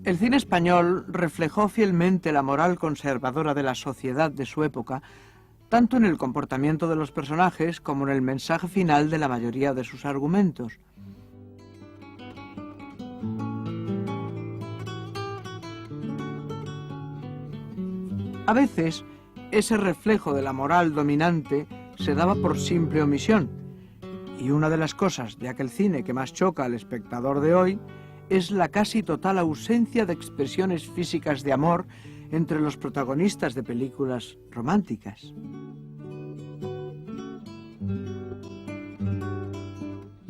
El cine español reflejó fielmente la moral conservadora de la sociedad de su época, tanto en el comportamiento de los personajes como en el mensaje final de la mayoría de sus argumentos. A veces, ese reflejo de la moral dominante se daba por simple omisión, y una de las cosas de aquel cine que más choca al espectador de hoy es la casi total ausencia de expresiones físicas de amor entre los protagonistas de películas románticas.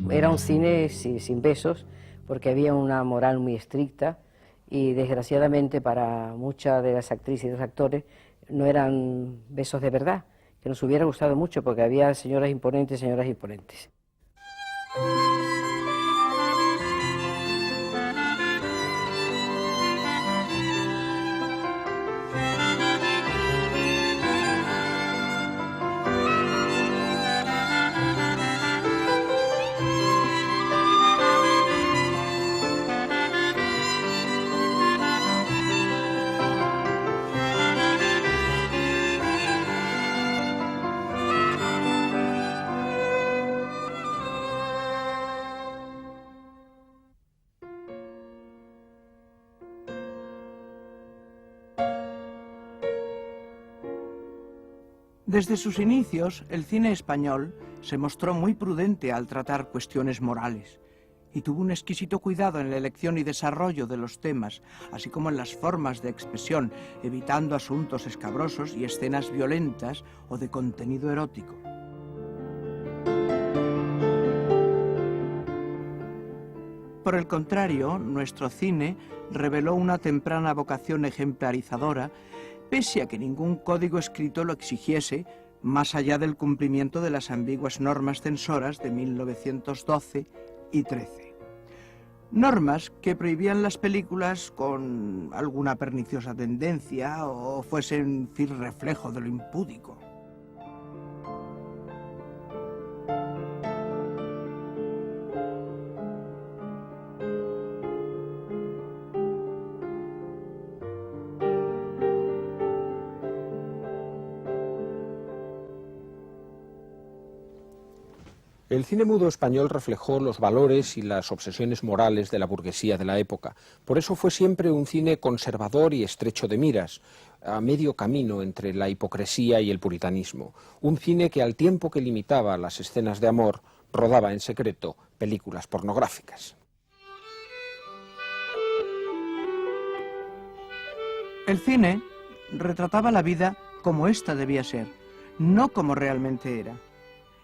Era un cine sin besos, porque había una moral muy estricta y desgraciadamente para muchas de las actrices y los actores no eran besos de verdad, que nos hubiera gustado mucho porque había señoras imponentes, señoras imponentes. Desde sus inicios, el cine español se mostró muy prudente al tratar cuestiones morales y tuvo un exquisito cuidado en la elección y desarrollo de los temas, así como en las formas de expresión, evitando asuntos escabrosos y escenas violentas o de contenido erótico. Por el contrario, nuestro cine reveló una temprana vocación ejemplarizadora, pese a que ningún código escrito lo exigiese, más allá del cumplimiento de las ambiguas normas censoras de 1912 y 13. Normas que prohibían las películas con alguna perniciosa tendencia o fuesen fiel reflejo de lo impúdico. El cine mudo español reflejó los valores y las obsesiones morales de la burguesía de la época. Por eso fue siempre un cine conservador y estrecho de miras, a medio camino entre la hipocresía y el puritanismo. Un cine que, al tiempo que limitaba las escenas de amor, rodaba en secreto películas pornográficas. El cine retrataba la vida como ésta debía ser, no como realmente era,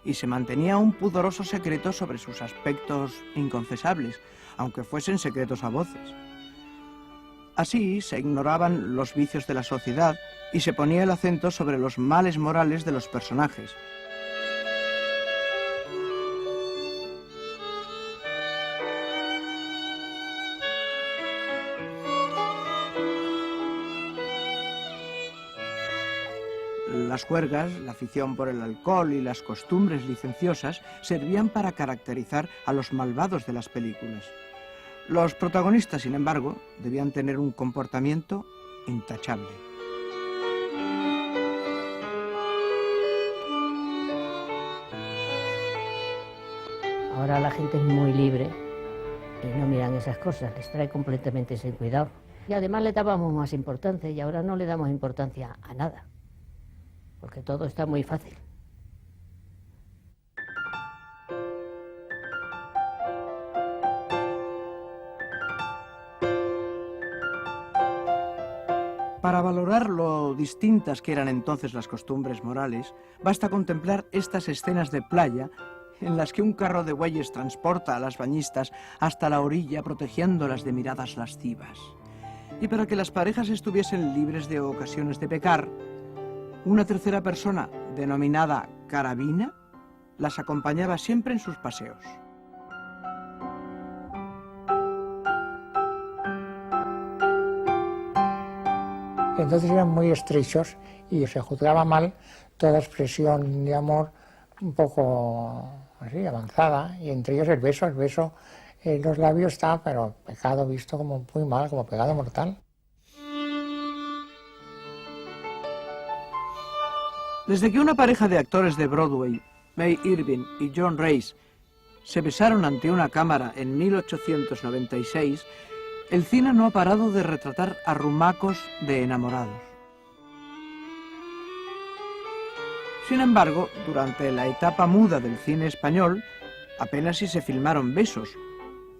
y se mantenía un pudoroso secreto sobre sus aspectos inconfesables, aunque fuesen secretos a voces. Así se ignoraban los vicios de la sociedad y se ponía el acento sobre los males morales de los personajes. Las juergas, la afición por el alcohol y las costumbres licenciosas servían para caracterizar a los malvados de las películas. Los protagonistas, sin embargo, debían tener un comportamiento intachable. Ahora la gente es muy libre y no miran esas cosas, les trae completamente sin cuidado. Y además le dábamos más importancia y ahora no le damos importancia a nada, porque todo está muy fácil. Para valorar lo distintas que eran entonces las costumbres morales, basta contemplar estas escenas de playa en las que un carro de bueyes transporta a las bañistas hasta la orilla protegiéndolas de miradas lascivas. Y para que las parejas estuviesen libres de ocasiones de pecar, una tercera persona, denominada carabina, las acompañaba siempre en sus paseos. Entonces eran muy estrechos y se juzgaba mal toda expresión de amor un poco así, avanzada, y entre ellos el beso los labios está, pero pecado visto como muy mal, como pecado mortal. Desde que una pareja de actores de Broadway, May Irving y John Rhys, se besaron ante una cámara en 1896, el cine no ha parado de retratar arrumacos de enamorados. Sin embargo, durante la etapa muda del cine español, apenas si se filmaron besos.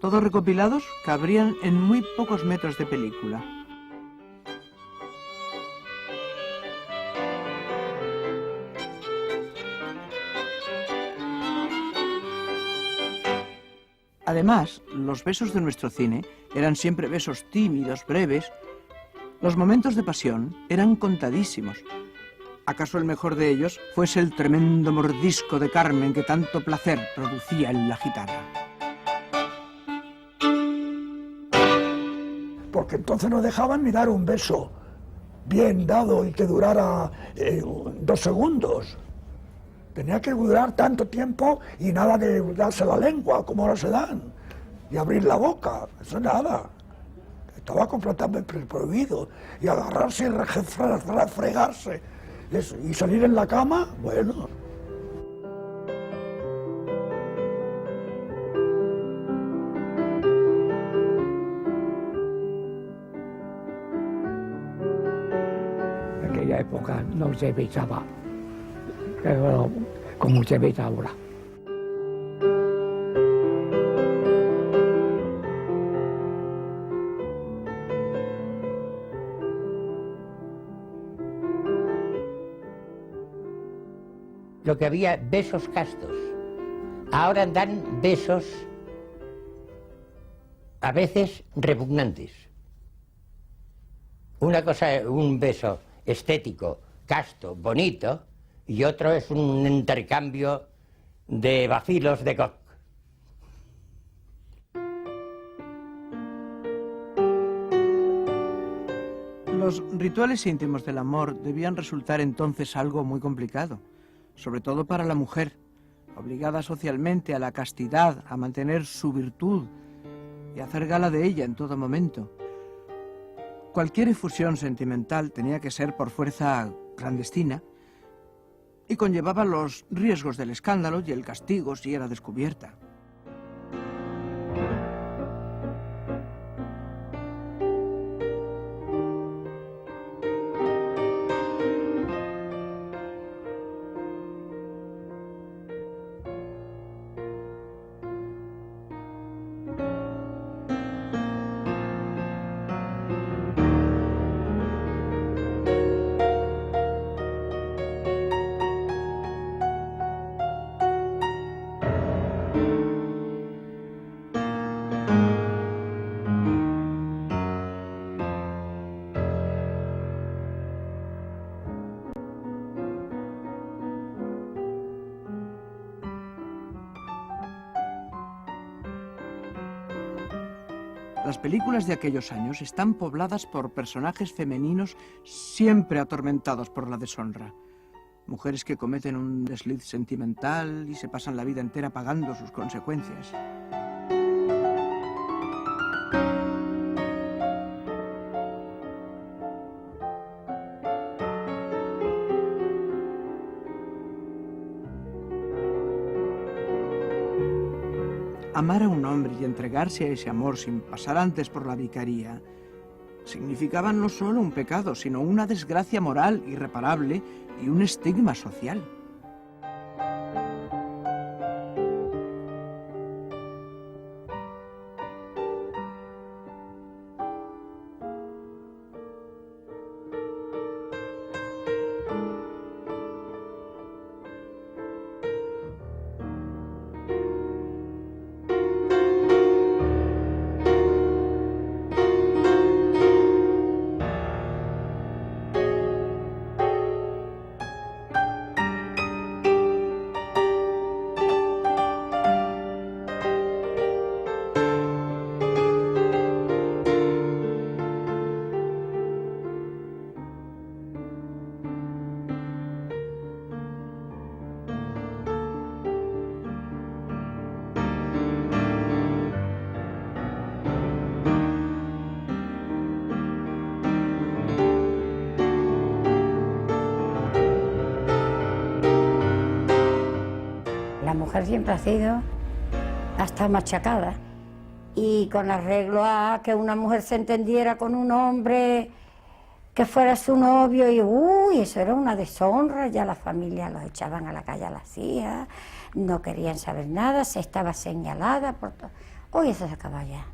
Todos recopilados cabrían en muy pocos metros de película. Además, los besos de nuestro cine eran siempre besos tímidos, breves. Los momentos de pasión eran contadísimos. ¿Acaso el mejor de ellos fuese el tremendo mordisco de Carmen que tanto placer producía en la gitana? Porque entonces no dejaban ni dar un beso bien dado y que durara 2 segundos. Tenía que durar tanto tiempo y nada de darse la lengua, como ahora se dan, y abrir la boca, eso nada. Estaba completamente prohibido. Y agarrarse y fregarse, eso, y salir en la cama, bueno. En aquella época no se besaba como se besa ahora. Lo que había, besos castos. Ahora dan besos a veces repugnantes. Una cosa es un beso estético, casto, bonito, y otro es un intercambio de vacilos de coq. Los rituales íntimos del amor debían resultar entonces algo muy complicado, sobre todo para la mujer, obligada socialmente a la castidad, a mantener su virtud y a hacer gala de ella en todo momento. Cualquier efusión sentimental tenía que ser por fuerza clandestina y conllevaba los riesgos del escándalo y el castigo si era descubierta. Las películas de aquellos años están pobladas por personajes femeninos siempre atormentados por la deshonra. Mujeres que cometen un desliz sentimental y se pasan la vida entera pagando sus consecuencias. Amar a un hombre y entregarse a ese amor sin pasar antes por la vicaría significaba no solo un pecado, sino una desgracia moral irreparable y un estigma social. mujer siempre ha sido hasta machacada. Y con arreglo a que una mujer se entendiera con un hombre que fuera su novio, y uy, eso era una deshonra, ya la familia los echaban a la calle a las hijas, no querían saber nada, se estaba señalada por todo. Hoy eso se acaba ya.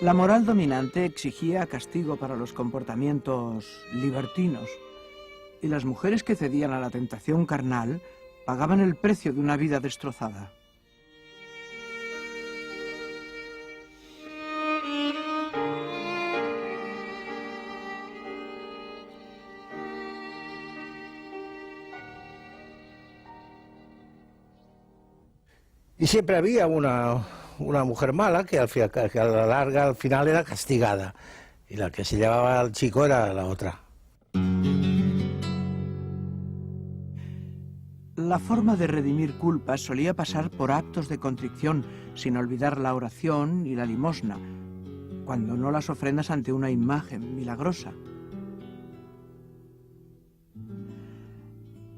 La moral dominante exigía castigo para los comportamientos libertinos, y las mujeres que cedían a la tentación carnal pagaban el precio de una vida destrozada. Y siempre había una mujer mala que que a la larga, al final, era castigada. Y la que se llevaba al chico era la otra. La forma de redimir culpas solía pasar por actos de contrición, sin olvidar la oración y la limosna, cuando no las ofrendas ante una imagen milagrosa.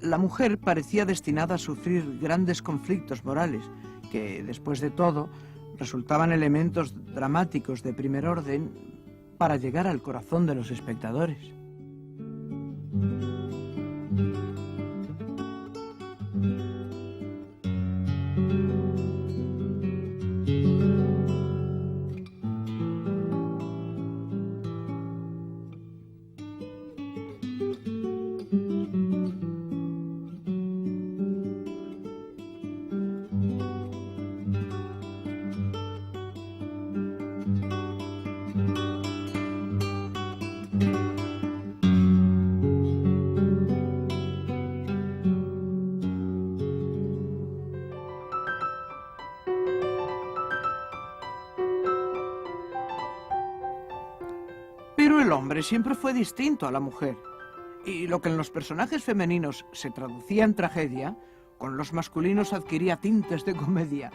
La mujer parecía destinada a sufrir grandes conflictos morales, que, después de todo, resultaban elementos dramáticos de primer orden para llegar al corazón de los espectadores. Pero el hombre siempre fue distinto a la mujer, y lo que en los personajes femeninos se traducía en tragedia, con los masculinos adquiría tintes de comedia.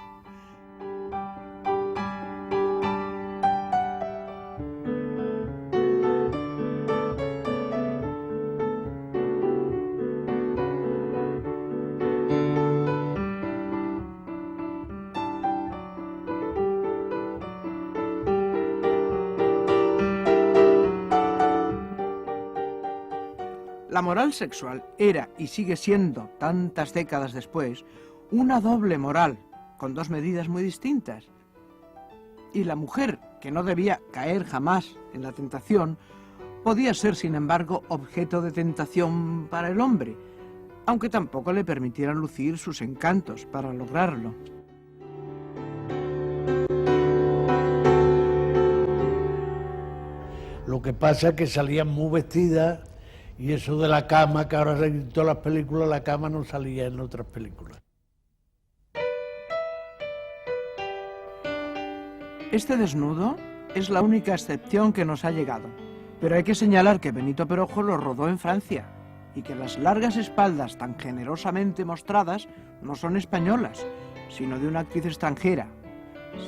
La moral sexual era y sigue siendo, tantas décadas después, una doble moral, con dos medidas muy distintas. Y la mujer, que no debía caer jamás en la tentación, podía ser, sin embargo, objeto de tentación para el hombre, aunque tampoco le permitieran lucir sus encantos para lograrlo. Lo que pasa es que salían muy vestidas. Y eso de la cama, que ahora en todas las películas la cama no salía en otras películas. Este desnudo es la única excepción que nos ha llegado, pero hay que señalar que Benito Perojo lo rodó en Francia y que las largas espaldas tan generosamente mostradas no son españolas, sino de una actriz extranjera,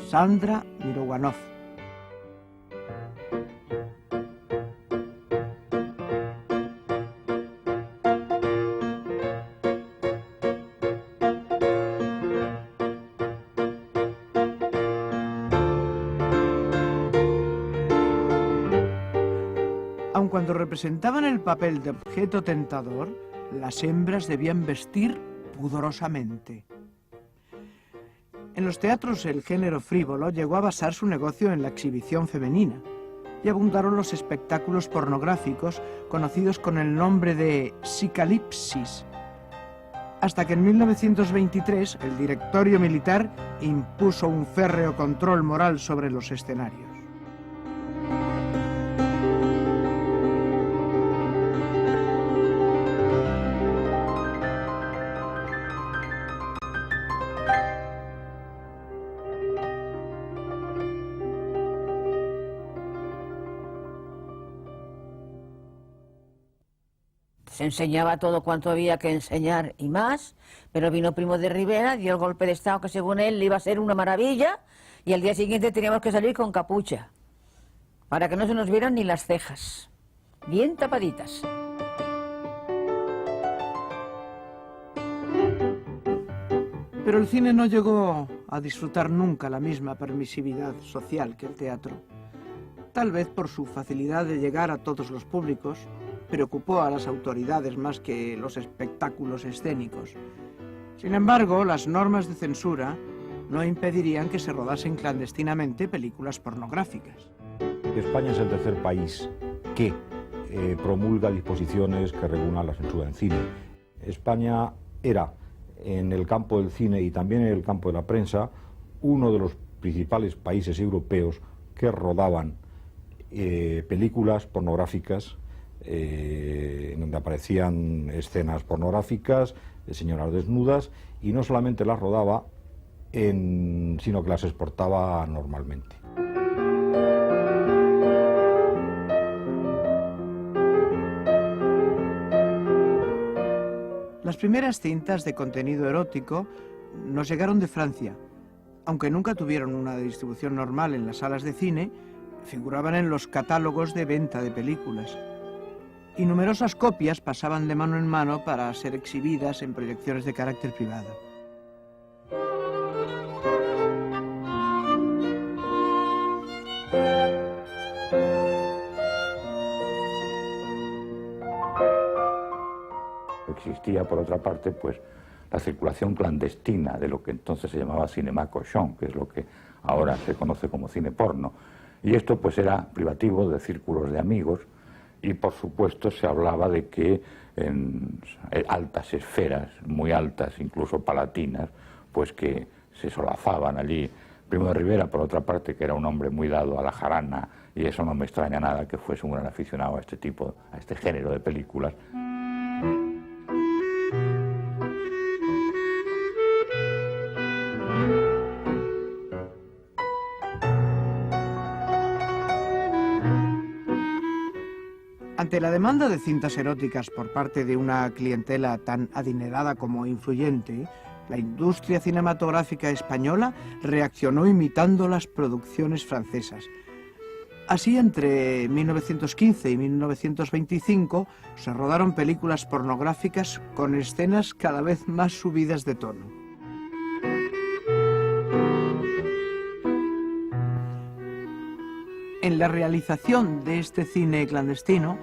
Sandra Mirowanov. Aun cuando representaban el papel de objeto tentador, las hembras debían vestir pudorosamente. En los teatros el género frívolo llegó a basar su negocio en la exhibición femenina, y abundaron los espectáculos pornográficos conocidos con el nombre de psicalipsis, hasta que en 1923 el Directorio Militar impuso un férreo control moral sobre los escenarios. Se enseñaba todo cuanto había que enseñar y más, pero vino Primo de Rivera, dio el golpe de Estado que según él iba a ser una maravilla, y al día siguiente teníamos que salir con capucha, para que no se nos vieran ni las cejas, bien tapaditas. Pero el cine no llegó a disfrutar nunca la misma permisividad social que el teatro. Tal vez por su facilidad de llegar a todos los públicos, preocupó a las autoridades más que los espectáculos escénicos. Sin embargo, las normas de censura no impedirían que se rodasen clandestinamente películas pornográficas. España es el tercer país que promulga disposiciones que regulan la censura en cine. España era, en el campo del cine y también en el campo de la prensa, uno de los principales países europeos que rodaban películas pornográficas en donde aparecían escenas pornográficas de señoras desnudas, y no solamente las rodaba, sino que las exportaba normalmente. Las primeras cintas de contenido erótico nos llegaron de Francia. Aunque nunca tuvieron una distribución normal en las salas de cine, figuraban en los catálogos de venta de películas. Y numerosas copias pasaban de mano en mano para ser exhibidas en proyecciones de carácter privado. Existía, por otra parte, pues la circulación clandestina de lo que entonces se llamaba cinéma cochon, que es lo que ahora se conoce como cine porno. Y esto pues era privativo de círculos de amigos, y por supuesto se hablaba de que en altas esferas, muy altas, incluso palatinas, pues que se solazaban allí. Primo de Rivera, por otra parte, que era un hombre muy dado a la jarana, y eso no me extraña nada que fuese un gran aficionado a este género de películas. Ante la demanda de cintas eróticas por parte de una clientela tan adinerada como influyente, la industria cinematográfica española reaccionó imitando las producciones francesas. Así, entre 1915 y 1925, se rodaron películas pornográficas con escenas cada vez más subidas de tono. En la realización de este cine clandestino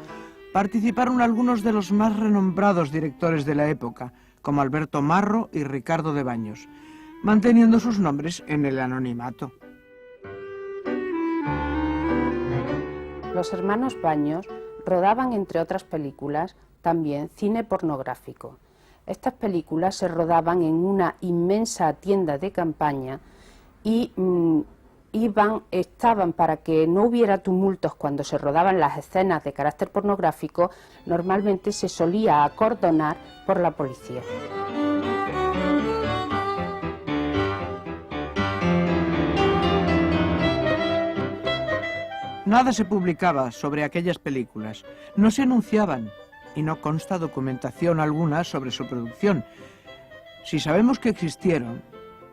participaron algunos de los más renombrados directores de la época, como Alberto Marro y Ricardo de Baños, manteniendo sus nombres en el anonimato. Los hermanos Baños rodaban, entre otras películas, también cine pornográfico. Estas películas se rodaban en una inmensa tienda de campaña y estaban, para que no hubiera tumultos cuando se rodaban las escenas de carácter pornográfico, normalmente se solía acordonar por la policía. Nada se publicaba sobre aquellas películas, no se anunciaban y no consta documentación alguna sobre su producción. Si sabemos que existieron,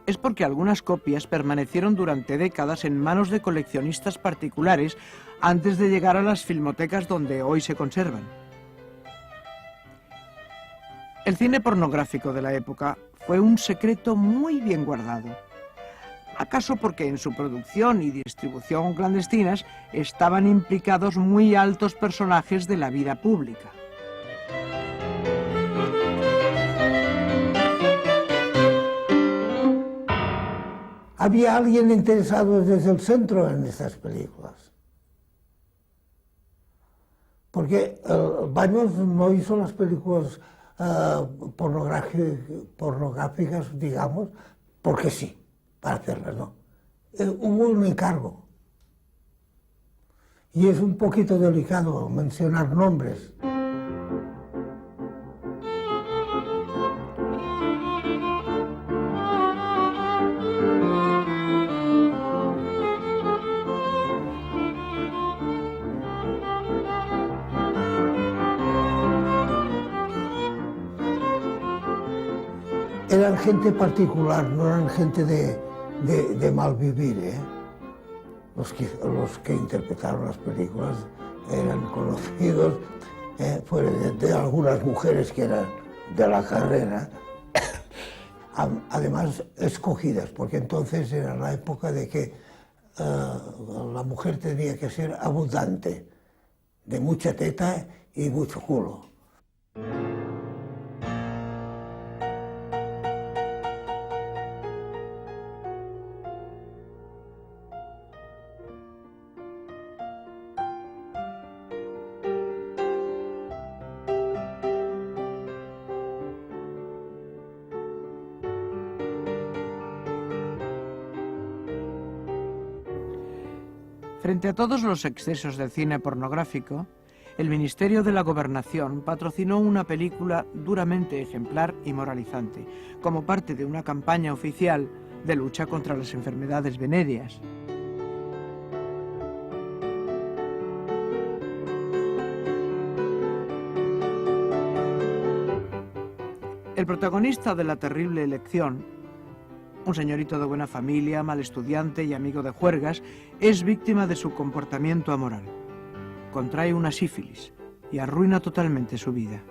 es porque algunas copias permanecieron durante décadas en manos de coleccionistas particulares antes de llegar a las filmotecas donde hoy se conservan. El cine pornográfico de la época fue un secreto muy bien guardado. ¿Acaso porque en su producción y distribución clandestinas estaban implicados muy altos personajes de la vida pública? ¿Había alguien interesado desde el centro en estas películas? Porque Baños no hizo las películas pornográficas, digamos, porque sí, para hacerlas, no. Hubo un encargo. Y es un poquito delicado mencionar nombres. Eran gente particular, no eran gente de malvivir, ¿eh? Los que interpretaron las películas eran conocidos, fuera de algunas mujeres que eran de la carrera, además escogidas, porque entonces era la época de que la mujer tenía que ser abundante, de mucha teta y mucho culo. Frente a todos los excesos del cine pornográfico, el Ministerio de la Gobernación patrocinó una película duramente ejemplar y moralizante, como parte de una campaña oficial de lucha contra las enfermedades venéreas. El protagonista de La terrible elección, un señorito de buena familia, mal estudiante y amigo de juergas, es víctima de su comportamiento amoral. Contrae una sífilis y arruina totalmente su vida.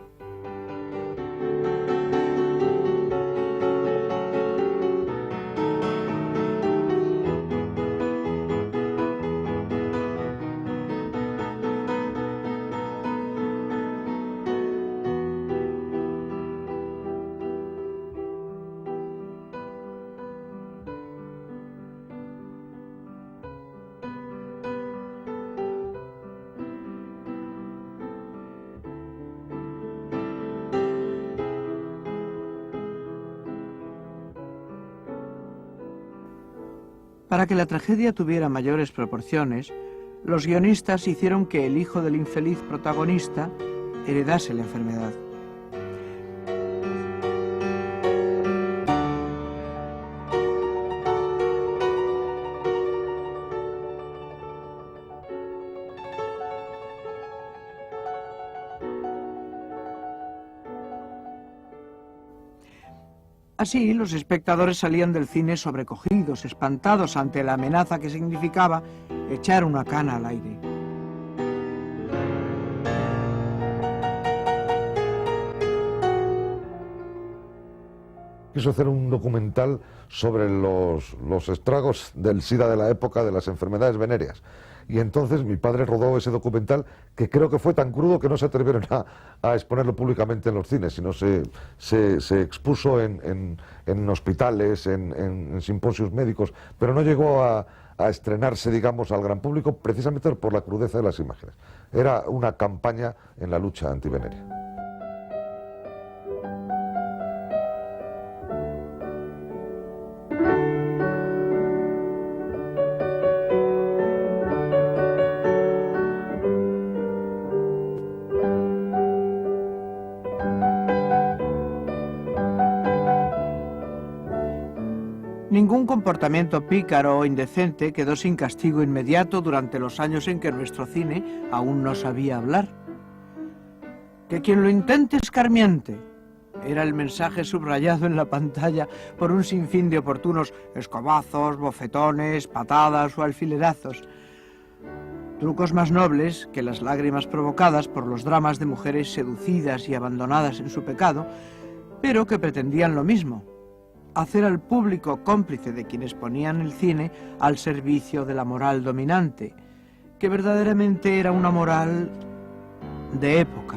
Para que la tragedia tuviera mayores proporciones, los guionistas hicieron que el hijo del infeliz protagonista heredase la enfermedad. Así, los espectadores salían del cine sobrecogidos, espantados ante la amenaza que significaba echar una cana al aire. Quiso hacer un documental sobre los estragos del SIDA de la época, de las enfermedades venéreas. Y entonces mi padre rodó ese documental, que creo que fue tan crudo que no se atrevieron a exponerlo públicamente en los cines, sino se expuso en hospitales, en simposios médicos, pero no llegó a estrenarse, digamos, al gran público, precisamente por la crudeza de las imágenes. Era una campaña en la lucha antivenérea. Ningún comportamiento pícaro o indecente quedó sin castigo inmediato durante los años en que nuestro cine aún no sabía hablar. Que quien lo intente escarmiente, era el mensaje subrayado en la pantalla por un sinfín de oportunos escobazos, bofetones, patadas o alfilerazos. Trucos más nobles que las lágrimas provocadas por los dramas de mujeres seducidas y abandonadas en su pecado, pero que pretendían lo mismo: hacer al público cómplice de quienes ponían el cine al servicio de la moral dominante, que verdaderamente era una moral de época.